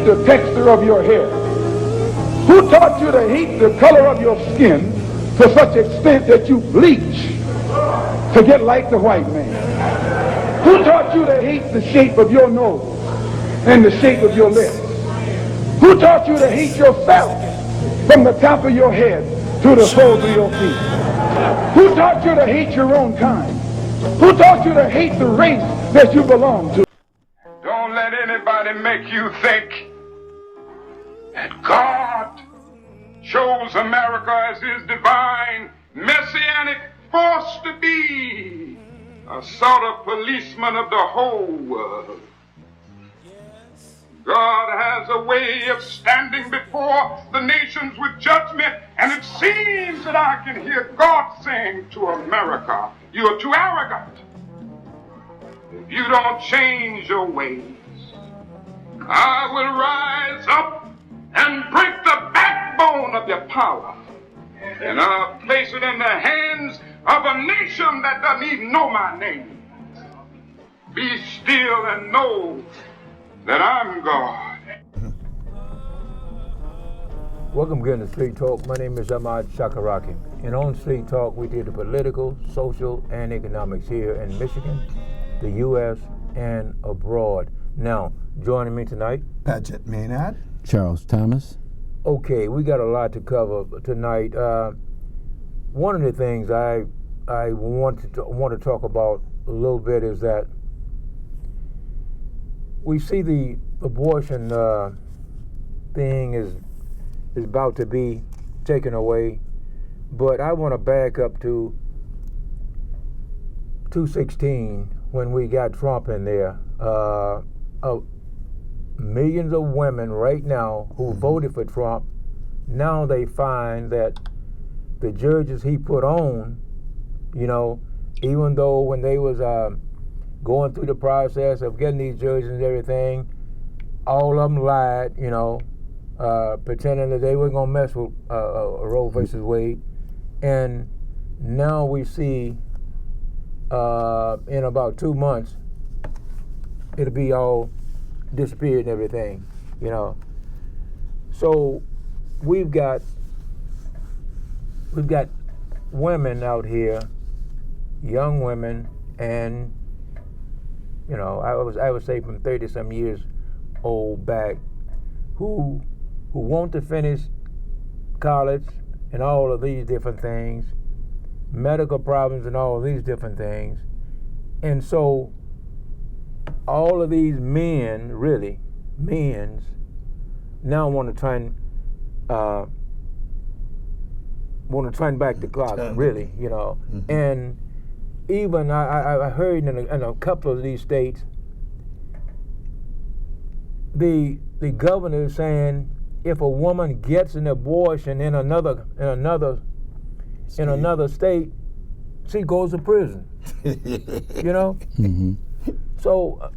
hate the texture of your hair? Who taught you to hate the color of your skin to such extent that you bleach to get like the white man? Who taught you to hate the shape of your nose and the shape of your lips? Who taught you to hate yourself from the top of your head to the soles of your feet? Who taught you to hate your own kind? Who taught you to hate the race that you belong to? Don't let anybody make you think that God chose America as his divine messianic force to be a sort of policeman of the whole world. God has a way of standing before the nations with judgment, and it seems that I can hear God saying to America, you are too arrogant. If you don't change your ways, I will rise up and break the backbone of your power, and I'll place it in the hands of a nation that doesn't even know my name. Be still and know that I'm God. Welcome again to Street Talk. My name is Ahmad Shakaraki. And on Street Talk, we deal the political, social, and economics here in Michigan, the U.S., and abroad. Now, joining me tonight, Paget Maynard, Charles Thomas. Okay, we got a lot to cover tonight. One of the things I want to talk about a little bit is that we see the abortion thing is about to be taken away, but I want to back up to 2016 when we got Trump in there. Millions of women right now who voted for Trump, now they find that the judges he put on, you know, even though when they was going through the process of getting these judges and everything, all of them lied, you know, pretending that they weren't going to mess with Roe versus Wade. And now we see in about 2 months, it'll be all disappeared and everything, you know. So we've got women out here, young women, and you know, I would say from 30-some years old back, who want to finish college and all of these different things, medical problems and all of these different things, and so all of these men's now want to turn back the clock, really, you know. Mm-hmm. And even I heard in a couple of these states, the governor is saying if a woman gets an abortion in another state, she goes to prison. You know. Mm-hmm. So,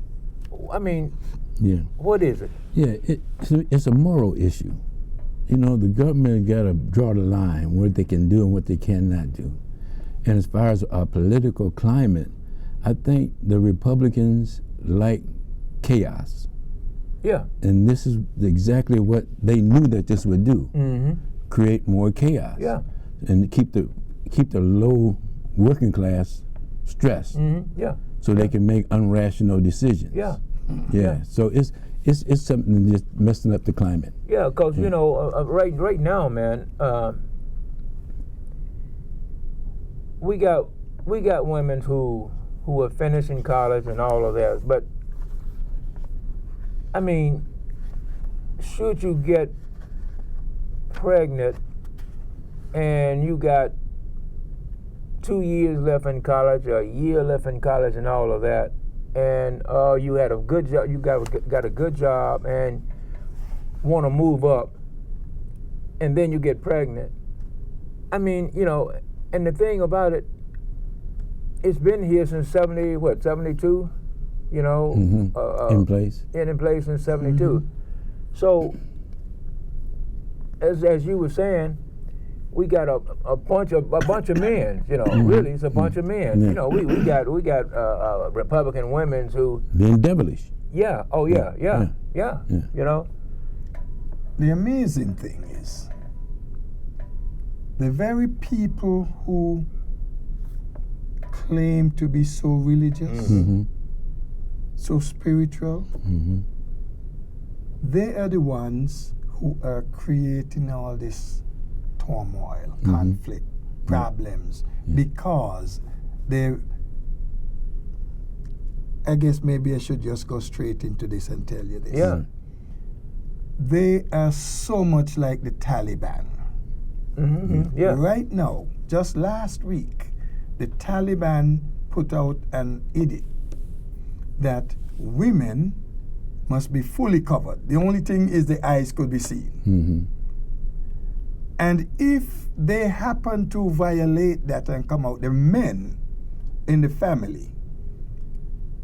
I mean, yeah. What is it? Yeah, it's a moral issue. You know, the government got to draw the line what they can do and what they cannot do. And as far as our political climate, I think the Republicans like chaos. Yeah. And this is exactly what they knew that this would do. Mm-hmm. Create more chaos. Yeah. And keep the low working class stressed. Mm-hmm. Yeah. So they can make unrational decisions. Yeah. Yeah. So it's something just messing up the climate. Yeah, because you know, right now, man, we got women who are finishing college and all of that. But I mean, should you get pregnant and you got 2 years left in college, or a year left in college, and all of that, and you had a good job, you got a good job, and want to move up, and then you get pregnant. I mean, you know, and the thing about it, it's been here since 72, you know, in place. In place since 72. Mm-hmm. So, as you were saying, we got a bunch of men, you know. Mm-hmm. Really, it's a bunch of men. Yeah. You know, we got Republican women who being devilish. Yeah. Oh yeah. Yeah. You know, the amazing thing is, the very people who claim to be so religious, so spiritual, they are the ones who are creating all this turmoil, conflict, problems, because they, I guess maybe I should just go straight into this and tell you this. Yeah. They are so much like the Taliban. Yeah. Right now, just last week, the Taliban put out an edict that women must be fully covered. The only thing is the eyes could be seen. And if they happen to violate that and come out, the men in the family,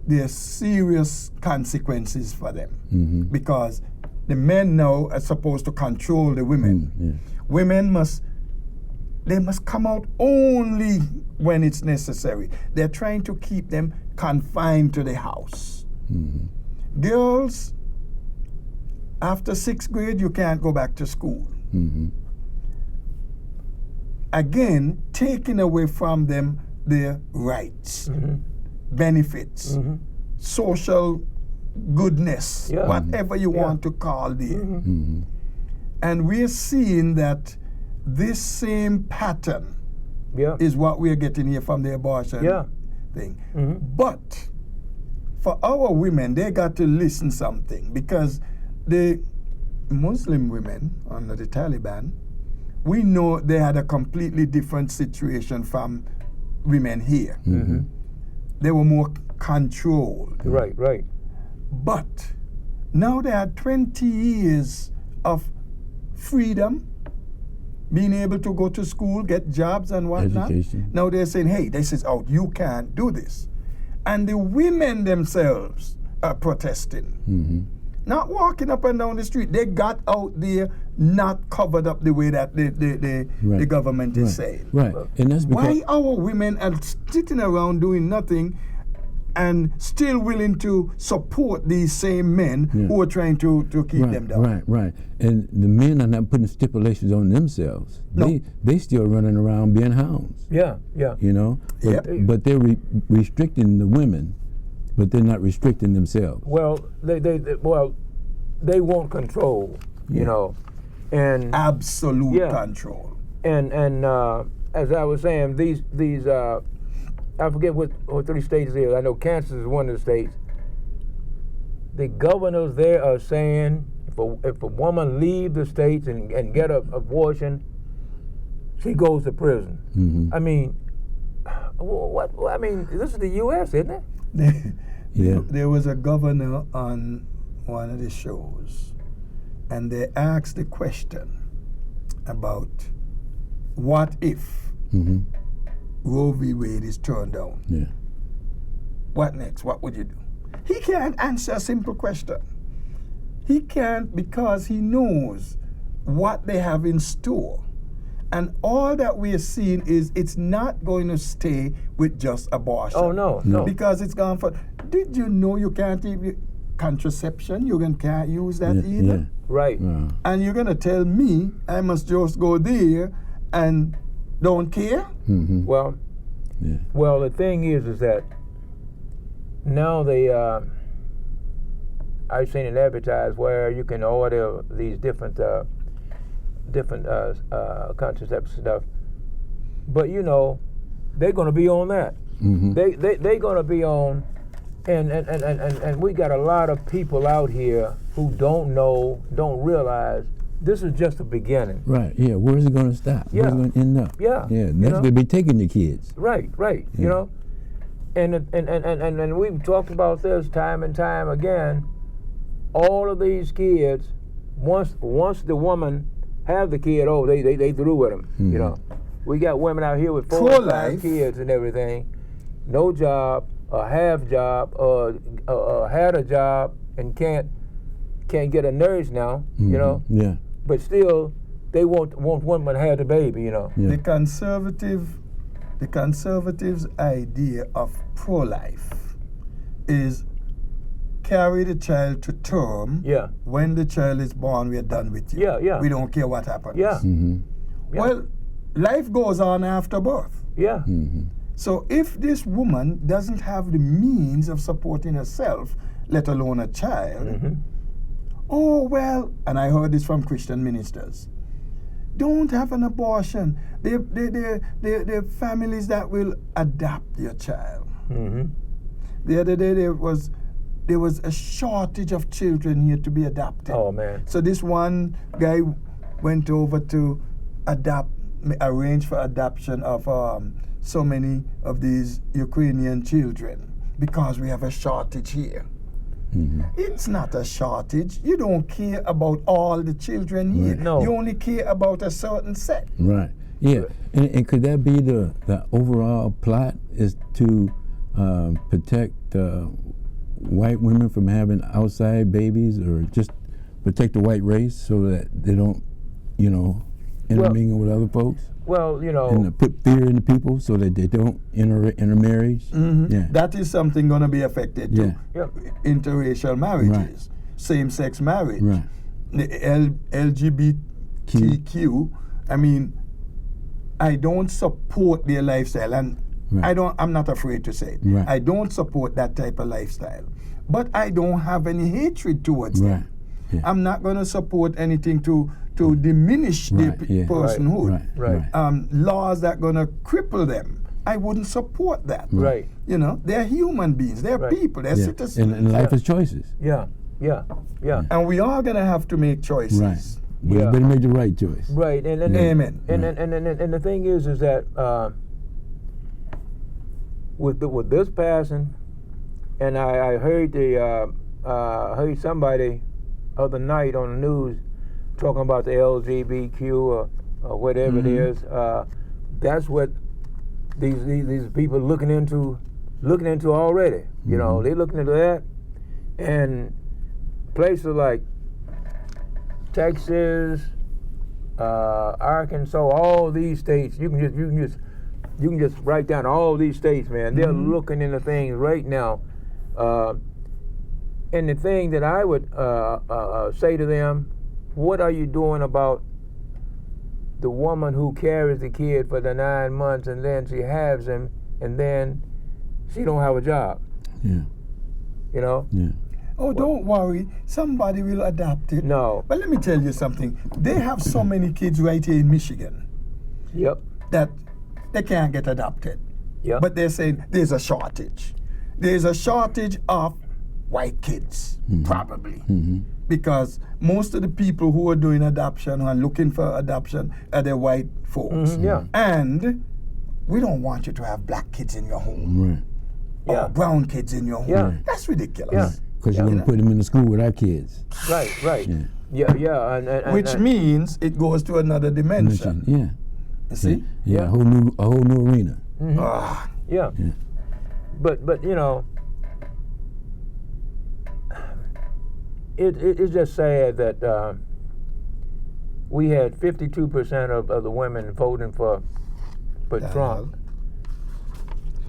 there are serious consequences for them, because the men now are supposed to control the women. Women must come out only when it's necessary. They're trying to keep them confined to the house. Girls, after 6th grade, you can't go back to school. Again, taking away from them their rights, benefits, social goodness, whatever you want to call them. And we're seeing that this same pattern is what we're getting here from the abortion thing. But for our women, they got to listen something, because the Muslim women under the Taliban, we know they had a completely different situation from women here. They were more controlled. Right. But now they had 20 years of freedom, being able to go to school, get jobs and whatnot. Education. Now they're saying, hey, this is out, you can't do this. And the women themselves are protesting. Not walking up and down the street. They got out there, not covered up the way that the government is saying. Right, and that's because Why our women are sitting around doing nothing and still willing to support these same men who are trying to keep them down? Right. And the men are not putting stipulations on themselves. No. They still running around being hounds. Yeah. You know, but they're restricting the women, but they're not restricting themselves. Well, they want control, you know, and Absolute control. and as I was saying, these I forget what 3 states it is. I know Kansas is one of the states. The governors there are saying if a woman leave the states and get an abortion, she goes to prison. I mean, what? I mean, this is the U.S., isn't it? There was a governor on one of the shows, and they asked the question about what if Roe v. Wade is turned down. What next? What would you do? He can't answer a simple question. He can't, because he knows what they have in store. And all that we are seeing is it's not going to stay with just abortion. Oh, no. Because it's gone for... Did you know you can't even... Contraception, you can't use that either? Right. And you're going to tell me I must just go there and don't care? Well, the thing is that now they... I've seen it advertised where you can order these different contraceptive stuff, but you know they're going to be on that. They're going to be on, and we got a lot of people out here who don't realize this is just the beginning. Right. Yeah. Where's it going to stop? Where's it going to end up? Yeah. Next they'll be taking the kids. Right. You know, and we've talked about this time and time again. All of these kids, once the woman have the kid, they through with them. You know, we got women out here with 4 or 5 kids and everything, no job, a half job, had a job and can't get a nurse now. You know. Yeah. But still, they want women to have the baby. You know. The conservatives' idea of pro-life is, carry the child to term. Yeah. When the child is born, we are done with you. Yeah, yeah. We don't care what happens. Yeah. Mm-hmm. Yeah. Well, life goes on after birth. Yeah. Mm-hmm. So if this woman doesn't have the means of supporting herself, let alone a child, Mm-hmm. oh well, and I heard this from Christian ministers, don't have an abortion. They're families that will adopt your child. Mm-hmm. The other day there was a shortage of children here to be adopted. Oh man. So this one guy went over to arrange for adoption of so many of these Ukrainian children because we have a shortage here. Mm-hmm. It's not a shortage. You don't care about all the children here. Right. No. You only care about a certain set. Right. Yeah. And could that be the overall plot is to protect white women from having outside babies, or just protect the white race so that they don't, intermingle with other folks? Well, And put fear in the people so that they don't intermarriage? Mm-hmm. Yeah. That is something going to be affected too. Yeah. Interracial marriages, same-sex marriage, Right. the LGBTQ. I mean, I don't support their lifestyle, and Right. I'm not afraid to say it. Right. I don't support that type of lifestyle, but I don't have any hatred towards Right. them. Yeah. I'm not going to support anything to diminish Right, their yeah. personhood. Right. Laws that going to cripple them. I wouldn't support that. Right. They're human beings. They're Right. people. They're Yeah. citizens. And life Yeah. is choices. Yeah. Yeah. Yeah. And we are going to have to make choices. Right. We Yeah. better make the right choice. Right. And Amen. And the thing is that with this passing, and I heard heard somebody other night on the news talking about the LGBTQ or whatever it is. That's what these people looking into already. They're looking into that, and places like Texas, Arkansas, all these states, you can just write down all these states, man. They're looking into things right now. And the thing that I would say to them, what are you doing about the woman who carries the kid for the 9 months and then she has him and then she don't have a job? Yeah. Yeah. Oh, don't worry. Somebody will adopt it. No. But let me tell you something. They have so many kids right here in Michigan Yep. that they can't get adopted. Yep. But they're saying there's a shortage. There's a shortage of white kids, probably. Because most of the people who are doing adoption and looking for adoption are the white folks. Yeah. And we don't want you to have black kids in your home Right. Yeah. or brown kids in your home. Yeah. That's ridiculous. Yeah. Because you're going to put them in the school with our kids. Right. Yeah. Yeah. And Which means it goes to another dimension. Yeah. You see? Yeah. Yeah. A whole new arena. Ah, Yeah. Yeah. But it's just sad that we had 52% of the women voting for Trump.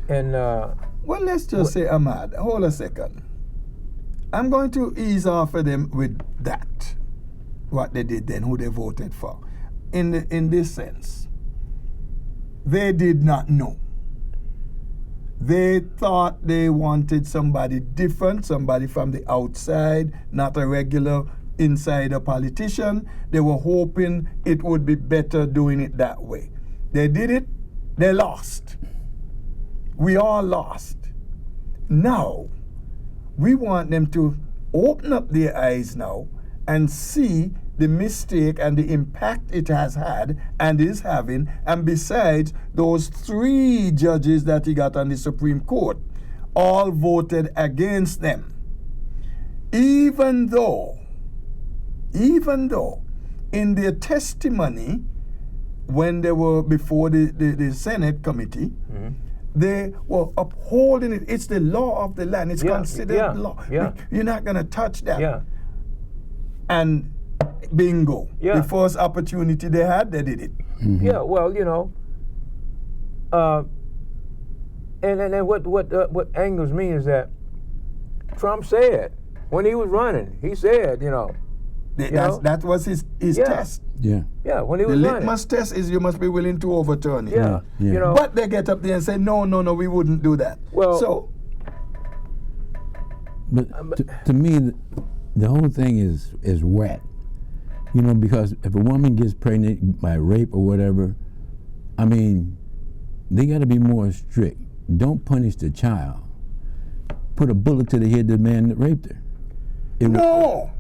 And well, let's just say, Ahmad, hold a second. I'm going to ease off of them with that, what they did then, who they voted for. In this sense, they did not know. They thought they wanted somebody different, somebody from the outside, not a regular insider politician. They were hoping it would be better doing it that way. They did it, they lost. We all lost. Now, we want them to open up their eyes now and see the mistake and the impact it has had and is having. And besides, those 3 judges that he got on the Supreme Court all voted against them. Even though in their testimony, when they were before the Senate committee, they were upholding it. It's the law of the land. It's considered law. Yeah. You're not going to touch that. yeah. And bingo. Yeah. The first opportunity they had, they did it. Yeah, well, and what angers me is that Trump said when he was running, he said, you know. That was his Yeah. test. Yeah. Yeah, when he The was running. litmus test is you must be willing to overturn it. Yeah, Yeah. you know. But they get up there and say, no, we wouldn't do that. Well- so But to me, the whole thing is whack. You know, because if a woman gets pregnant by rape or whatever, I mean, they got to be more strict. Don't punish the child. Put a bullet to the head of the man that raped her. no,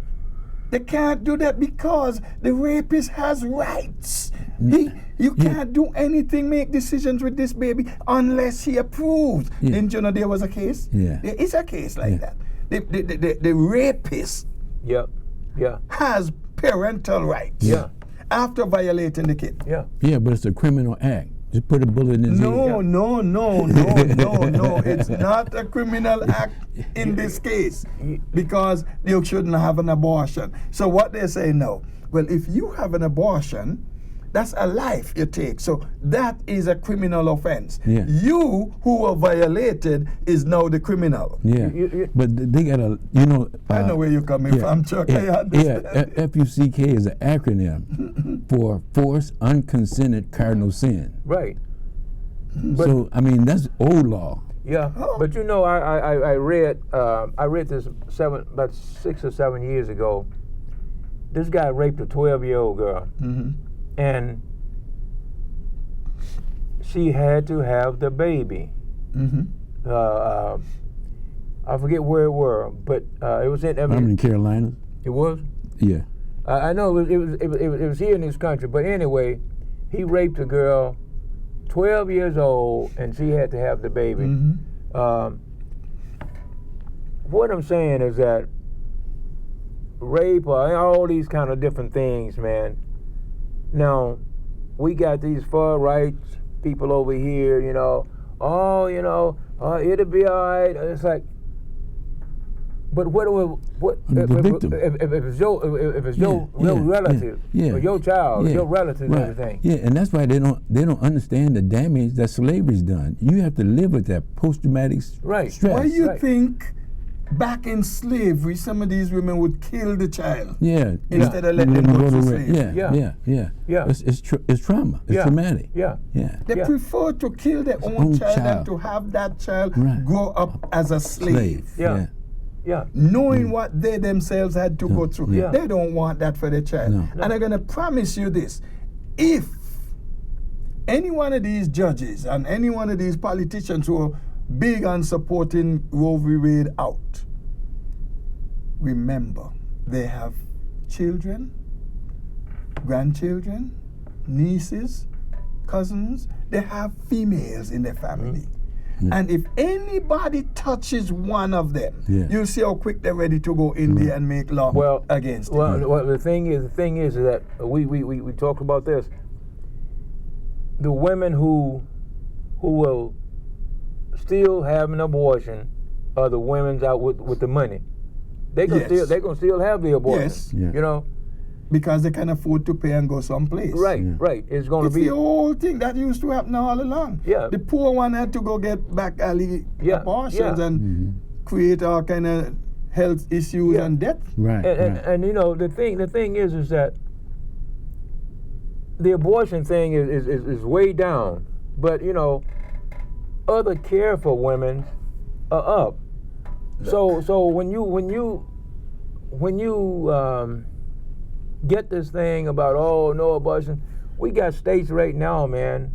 they can't do that because the rapist has rights. You can't do anything, make decisions with this baby unless he approves. Yeah. Didn't you know there was a case? Yeah. There is a case like Yeah. that. The rapist Yeah, yeah, has parental rights. Yeah. After violating the kid. yeah. Yeah, but it's a criminal act. Just put a bullet in his head. No. It's not a criminal act in this case because you shouldn't have an abortion. So what they say now, well, if you have an abortion, that's a life you take. So that is a criminal offense. Yeah. You who were violated is now the criminal. Yeah, You- but they got to, you know. I know where you're coming from, Chuck. I understand. FUCK is an acronym for Forced Unconsented Cardinal Sin. Right. So, I mean, that's old law. Yeah, but you know, I read this about 6 or 7 years ago. This guy raped a 12-year-old girl, and she had to have the baby. I forget where it were, but it was in. I'm in Carolina. It was. Yeah. I know it was here in this country, but anyway, he raped a girl, 12 years old, and she had to have the baby. What I'm saying is that rape or all these kind of different things, man. Now, we got these far right people over here, you know. Oh, you know, it'll be all right. It's like, but what The victim. if it's your relative or your child, your relative and everything? Yeah, and that's why they don't understand the damage that slavery's done. You have to live with that post-traumatic stress. Why you think back in slavery some of these women would kill the child? Yeah. Instead of letting them go to slavery. Yeah. It's trauma. It's traumatic. Yeah. They prefer to kill their own child than to have that child grow up as a slave. Yeah. Knowing what they themselves had to go through. Yeah. They don't want that for their child. No. And I'm going to promise you this. If any one of these judges and any one of these politicians who are big on supporting Roe v. Wade out, remember, they have children, grandchildren, nieces, cousins. They have females in their family. And if anybody touches one of them, you'll see how quick they're ready to go in there and make law against it. Well, the thing is that we talk about this. The women who will still have an abortion are the women out with the money. They gonna still have the abortion. Yes. You know. Because they can afford to pay and go someplace. Right. It's going It's to be the whole thing that used to happen all along. Yeah. The poor one had to go get back alley abortions and create all kind of health issues and death. Right. And you know the thing is that the abortion thing is way down, but you know other care for women are up. So when you get this thing about no abortion, we got states right now, man.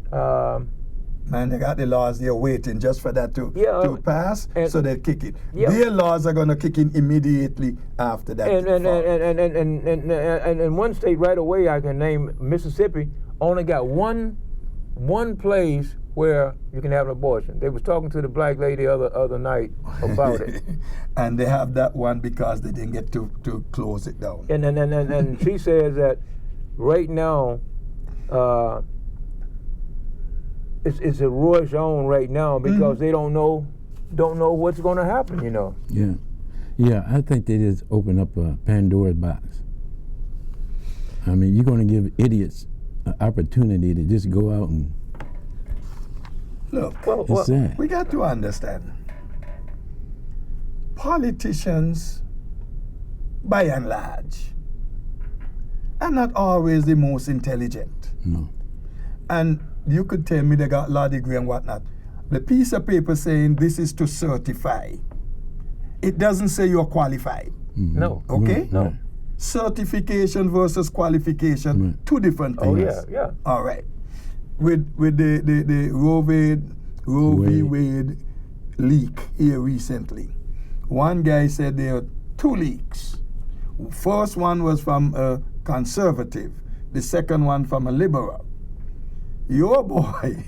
Man, they got the laws there waiting just for that to pass, so they kick it. Their laws are gonna kick in immediately after that. And one state right away I can name, Mississippi, only got one place where you can have an abortion. They was talking to the black lady other night about it. And they have that one because they didn't get to close it down. And she says that right now it's a rush on right now because they don't know what's going to happen, you know. Yeah, I think they just open up a Pandora's box. I mean, you're going to give idiots an opportunity to just go out and look. It's sad. We got to understand. Politicians by and large, are not always the most intelligent. No. And you could tell me they got law degree and whatnot. The piece of paper saying this is to certify. It doesn't say you're qualified. Mhm. No. Okay? Right, No. right. Certification versus qualification, Right. two different Oh things. yeah, yeah. All right. With the Roe v. Wade leak here recently, one guy said there are two leaks. First one was from a conservative, the second one from a liberal. Your boy,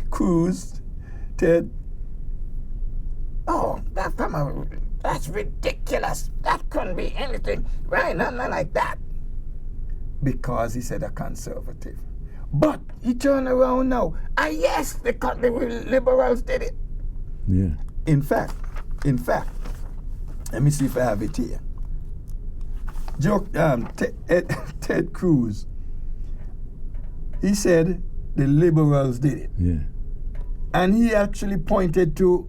Cruz, Ted, oh, that's ridiculous. That couldn't be anything. Right? Nothing like that. Because he said a conservative. But he turned around now. Ah, yes, the liberals did it. Yeah. In fact, let me see if I have it here. Ted Cruz, he said the liberals did it. Yeah. And he actually pointed to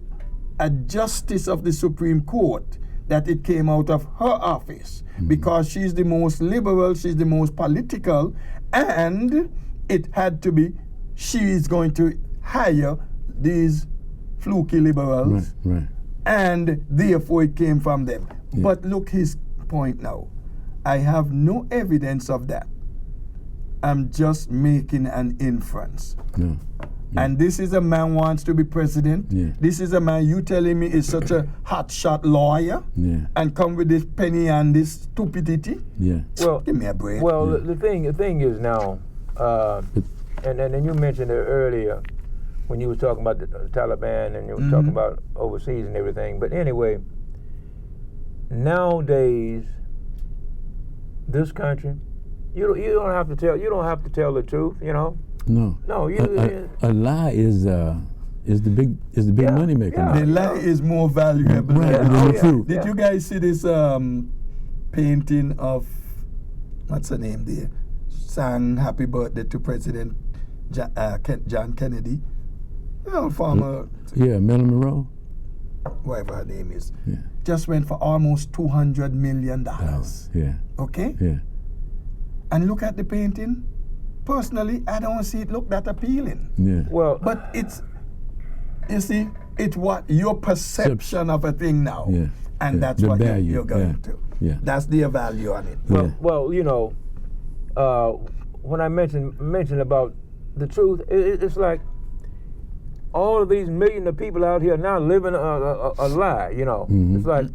a justice of the Supreme Court that it came out of her office because she's the most liberal, she's the most political, and it had to be, she is going to hire these fluky liberals, Right. and therefore it came from them. Yeah. But look his point now. I have no evidence of that. I'm just making an inference. No. Yeah. And this is a man wants to be president. Yeah. This is a man you telling me is such a hotshot lawyer Yeah. and come with this penny and this stupidity. Yeah. Well, Give me a break. well, the thing is now, and you mentioned it earlier when you were talking about the Taliban and you were talking about overseas and everything. But anyway, nowadays, this country, you don't have to tell the truth, you know. No. No, A lie is the big Yeah, money maker. yeah. the lie is more valuable Right, than than the the truth. truth. Did you guys see this painting of, what's her name there? Sang happy birthday to President John Kennedy. You know, former, Yeah, Marilyn Monroe. whatever her name is. Yeah. Just went for almost $200 million. Yeah. Okay? Yeah. And look at the painting. Personally, I don't see it look that appealing. Yeah. well, But it's, you see, it's what your perception of a thing now. Yeah. And Yeah. that's The what value. you're going Yeah. to. Yeah. That's their value on it. Yeah. Well, you know, when I mentioned about the truth, it's like all of these millions of people out here now living a lie. You know, Mhm. it's like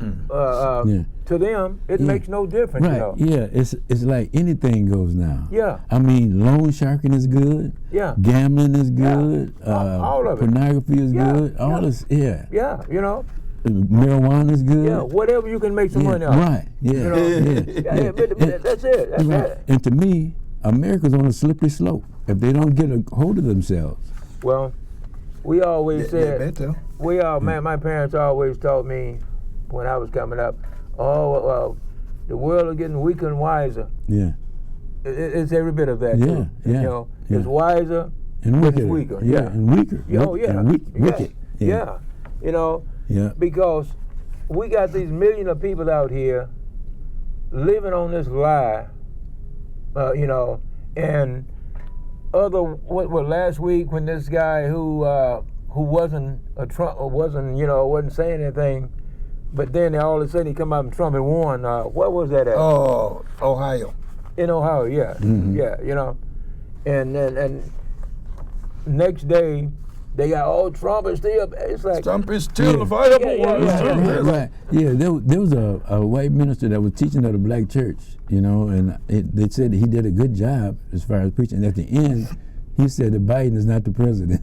Yeah. to them it Yeah. makes no difference. Right. You know? Yeah. It's like anything goes now. Yeah. I mean, loan sharking is good. Yeah. Gambling is good. All of it. Pornography is Yeah, good. All yeah. this. Yeah. Yeah, you know, Marijuana is good. yeah, whatever you can make some Yeah, money out. right. Yeah. You know? Yeah. But that's it. That's Right. it. And to me, America's on a slippery slope if they don't get a hold of themselves. Well, we always They said better. my parents always taught me when I was coming up, the world is getting weaker and wiser. Yeah. It's every bit of that. Yeah, too. yeah, You know, yeah. it's wiser And but wicked. it's weaker. Yeah. Yeah. And weaker. Oh yeah. And wicked. Yeah. You know, Yeah. because we got these millions of people out here living on this lie. You know, and last week when this guy who wasn't a Trump wasn't saying anything, but then all of a sudden he come out and Trump and won. What was that at? Oh, Ohio. In Ohio, yeah, Mhm. yeah, you know, and next day they got Trump is still. It's like Trump is still Yeah. the viable Yeah, one. yeah, yeah. Right, right. Yeah, there was a white minister that was teaching at a black church, you know, and they said that he did a good job as far as preaching. And at the end, he said that Biden is not the president.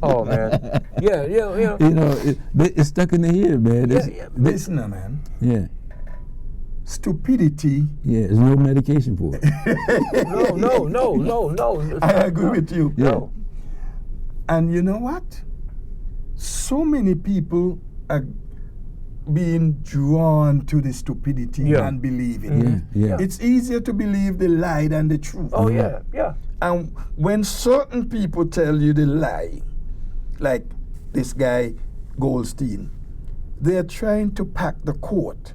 oh man, yeah. You know, it's stuck in the head, man. Listen, man. Yeah, Stupidity. yeah. There's no medication for it. No. I agree with you. Yeah. No. And you know what? So many people are being drawn to the stupidity Yeah. and believing it. Yeah. It's easier to believe the lie than the truth. Oh yeah. And when certain people tell you the lie, like this guy Goldstein, they're trying to pack the court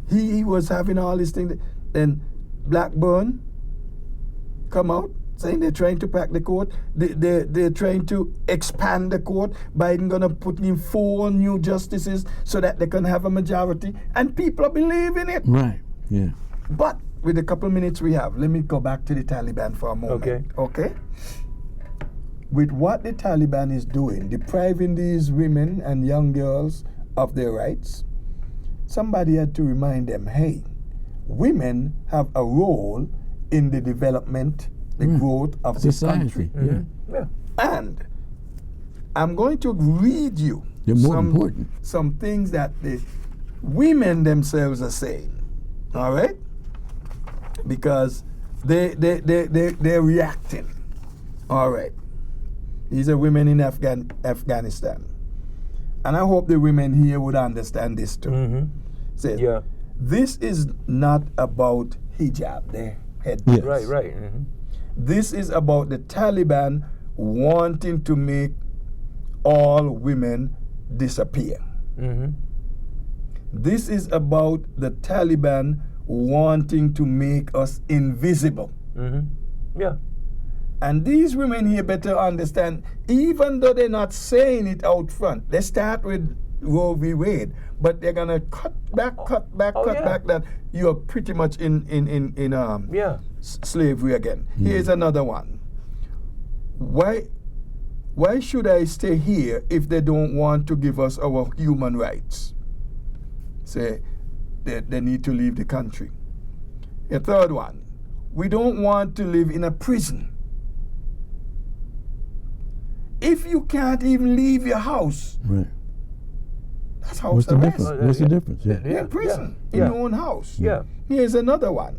He was having all these things. Then Blackburn come out saying they're trying to pack the court. They're trying to expand the court. Biden gonna put in 4 new justices so that they can have a majority, and people are believing it. Right. Yeah. But with the couple minutes we have, let me go back to the Taliban for a moment. Okay. With what the Taliban is doing, depriving these women and young girls of their rights, somebody had to remind them, hey, women have a role in the development, the growth of this country. Yeah. And I'm going to read you They're more important. some things that the women themselves are saying. All right? Because they're reacting. All right. These are women in Afghanistan. And I hope the women here would understand this too. Says, this is not about hijab, their head. Yes. Right. This is about the Taliban wanting to make all women disappear. This is about the Taliban wanting to make us invisible. Yeah. And these women here better understand, even though they're not saying it out front, they start with Roe v. Wade, but they're gonna cut back that you're pretty much in slavery again. Here's another one. Why should I stay here if they don't want to give us our human rights? Say they need to leave the country. A third one. We don't want to live in a prison. If you can't even leave your house, Right. that's house What's the arrest. difference? What's the difference? Yeah. You're in prison in Yeah. your own house. Yeah. Here's another one.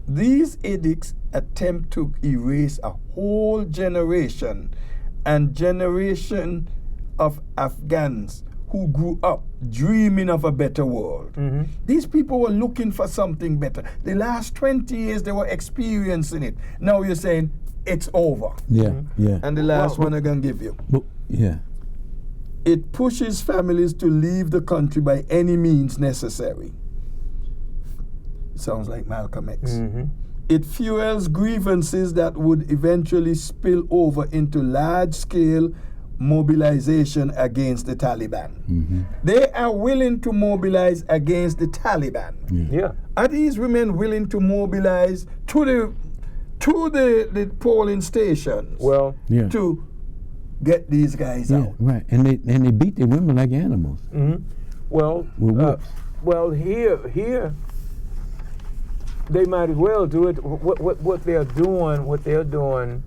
These edicts attempt to erase a whole generation and generation of Afghans who grew up dreaming of a better world. These people were looking for something better. The last 20 years they were experiencing it. Now you're saying it's over. Yeah. Yeah. And the last one I'm going to give you. Yeah. It pushes families to leave the country by any means necessary. Sounds like Malcolm X. It fuels grievances that would eventually spill over into large-scale mobilization against the Taliban. They are willing to mobilize against the Taliban. Yeah. Are these women willing to mobilize to the polling stations Well, Yeah. to get these guys Yeah. out? Right. And they beat the women like animals. well, With whips. here they might as well do it. What they're doing,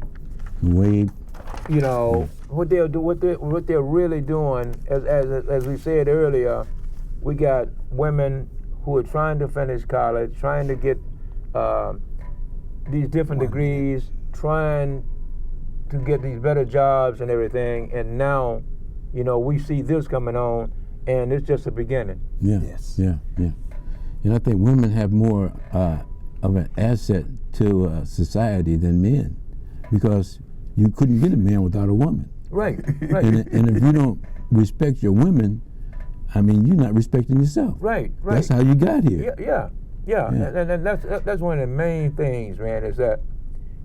Wade. you know, what they're really doing, as we said earlier, we got women who are trying to finish college, trying to get these different degrees, trying to get these better jobs and everything, and now, you know, we see this coming on, and it's just the beginning. Yeah. Yes. Yeah. Yeah. And I think women have more of an asset to society than men, because you couldn't get a man without a woman. Right. And if you don't respect your women, I mean, you're not respecting yourself. Right. That's how you got here. Yeah. And that's one of the main things, man, is that,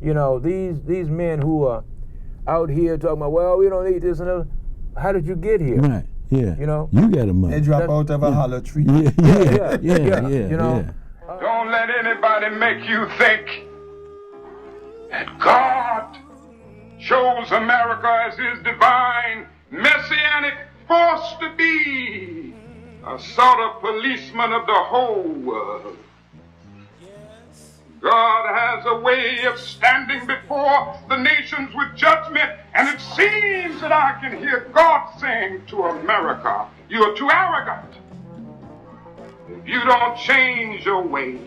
you know, these men who are out here talking about, well, we don't need this and that. How did you get here? Right. Yeah. You know? You got a mother. They drop out of a hollow tree. Yeah. You know? Don't let anybody make you think that God chose America as his divine messianic force to be a sort of policeman of the whole world. God has a way of standing before the nations with judgment, and it seems that I can hear God saying to America, you are too arrogant. If you don't change your ways,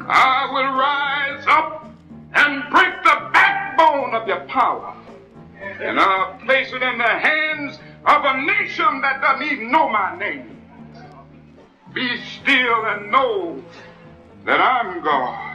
I will rise up and break the backbone of your power, and I'll place it in the hands of a nation that doesn't even know my name. Be still and know that I'm God.